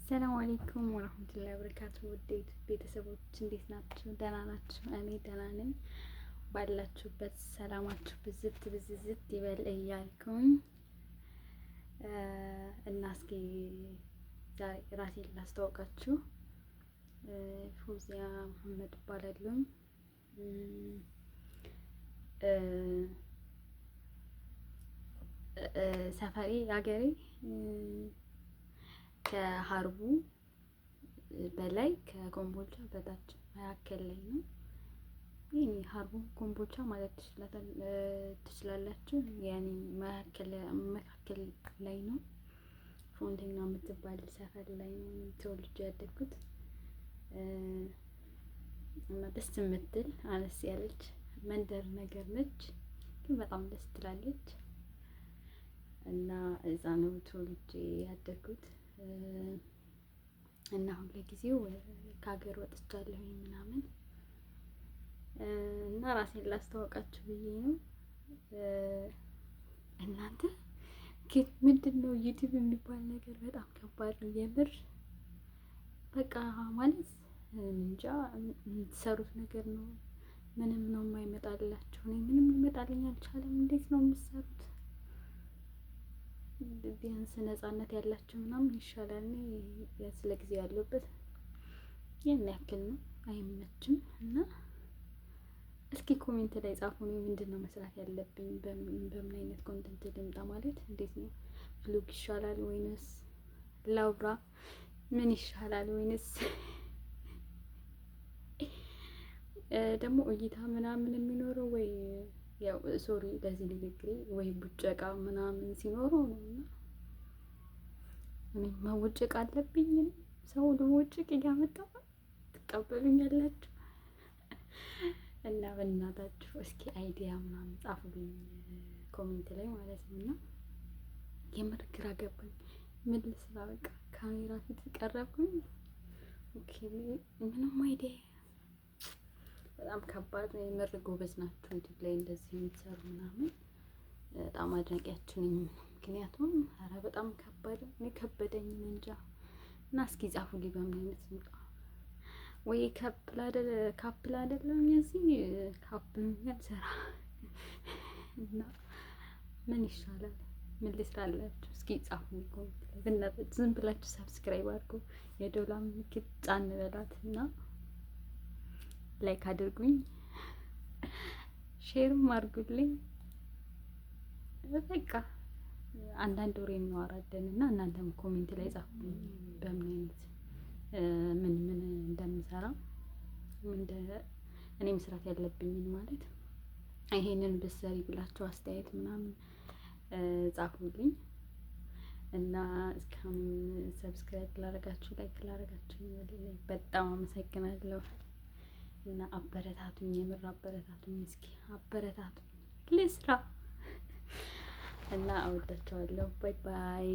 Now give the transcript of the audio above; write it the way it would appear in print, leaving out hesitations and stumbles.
ሰላም አለይኩም ወራህመቱላሂ ወበረካቱ። ውዴት ቤተሰቦች እንዴት ናችሁ? ደህና ናችሁ? እኔ ደህና ነኝ። ባላችሁበት ሰላማችሁ ብዝት ብዝዝት ይበል እያልኩኝ እና እስኪ ዛሬ ራሴን ላስተዋውቃችሁ። ፎዚያ መሐመድ እባላለሁ። ሰፈሬ ሀገሬ ከሀርቡ በላይ ከኮምቦልቻ በታች መካከል ላይ ነው። ይሄ ሀርቡ ኮምቦልቻ ማለት ትችላላችሁ። ያኔ መካከል ላይ ነው። ፎንቴና የምትባል ሰፈር ላይ ነው ተወልጄ ያደግኩት እና ደስ የምትል አነስ ያለች መንደር ነገር ነች፣ ግን በጣም ደስ ትላለች እና እዛ ነው ተወልጄ ያደግኩት። እና አሁን ለጊዜው ከሀገር ወጥቻለሁ ምናምን እና ራሴን ላስተዋወቃችሁ ብዬ ነው። እናንተ ግን ምንድን ነው ዩቲዩብ የሚባል ነገር በጣም ከባድ ነው የምር። በቃ ማለት እንጃ የምትሰሩት ነገር ነው ምንም ነው የማይመጣላችሁ። እኔ ምንም ሊመጣልኝ አልቻለም። እንዴት ነው የምትሰሩት? ቢያንስ ነፃነት ያላቸው ምናምን ይሻላል። ቢያንስ ለጊዜው ያለሁበት ያን ያክል ነው፣ አይመችም። እና እስኪ ኮሜንት ላይ ጻፉ። እኔ ምንድን ነው መስራት ያለብኝ? በምን አይነት ኮንተንት ልምጣ? ማለት እንዴት ነው ቭሎግ ይሻላል ወይንስ ላውራ? ምን ይሻላል? ወይንስ ደግሞ እይታ ምናምን የሚኖረው ወይ ያው ሶሪ ለዚህ ንግግሬ ወይ ቡጨቃ ምናምን ሲኖረው ነው። እና እኔ መውጨቅ አለብኝ? ሰው ለውጭቅ እያመጣ ትቀበሉኛላችሁ? እና በእናታችሁ እስኪ አይዲያ ምናምን ጻፉልኝ ኮሜንት ላይ ማለት ነው። እና የምር ግራ ገባኝ። ምን ልስራ? በቃ ካሜራ ፊት ቀረብኩኝ። ኦኬ ምንም አይዲያ። በጣም ከባድ ነው የምር። ጎበዝ ናችሁ ዩቲዩብ ላይ እንደዚህ የምትሰሩ ምናምን፣ በጣም አድናቂያችሁ ነኝ። ምክንያቱም ኧረ በጣም ከባድ ነው፣ ከበደኝ እንጃ። እና እስኪ ጻፉልኝ በምን አይነት ልምጣ? ወይ ካፕል አይደለም እዚህ ካፕል ሰራ እና ምን ይሻላል? ምን ልስራላችሁ? እስኪ ጻፉልኝ ኮሜንት ላይ በእናትህ። ዝም ብላችሁ ሰብስክራይብ አድርጉ፣ የዶላ ምልክት ጫን በላት እና ላይክ አድርጉኝ፣ ሼርም አድርጉልኝ። በቃ አንዳንድ ወሬ እናወራለን እና እናንተም ኮሜንት ላይ ጻፉልኝ በምን አይነት ምን እንደምሰራ እኔ መስራት ያለብኝን ማለት ይሄንን ብትሰሪ ብላችሁ አስተያየት ምናምን ጻፉልኝ። እና እስካሁን ሰብስክራይብ ላደረጋችሁ ላይክ ላደረጋችሁ በጣም አመሰግናለሁ። እና አበረታቱኝ፣ የምር አበረታቱኝ። እስኪ አበረታቱኝ ልስራ እና አወዳችኋለሁ። ባይ ባይ።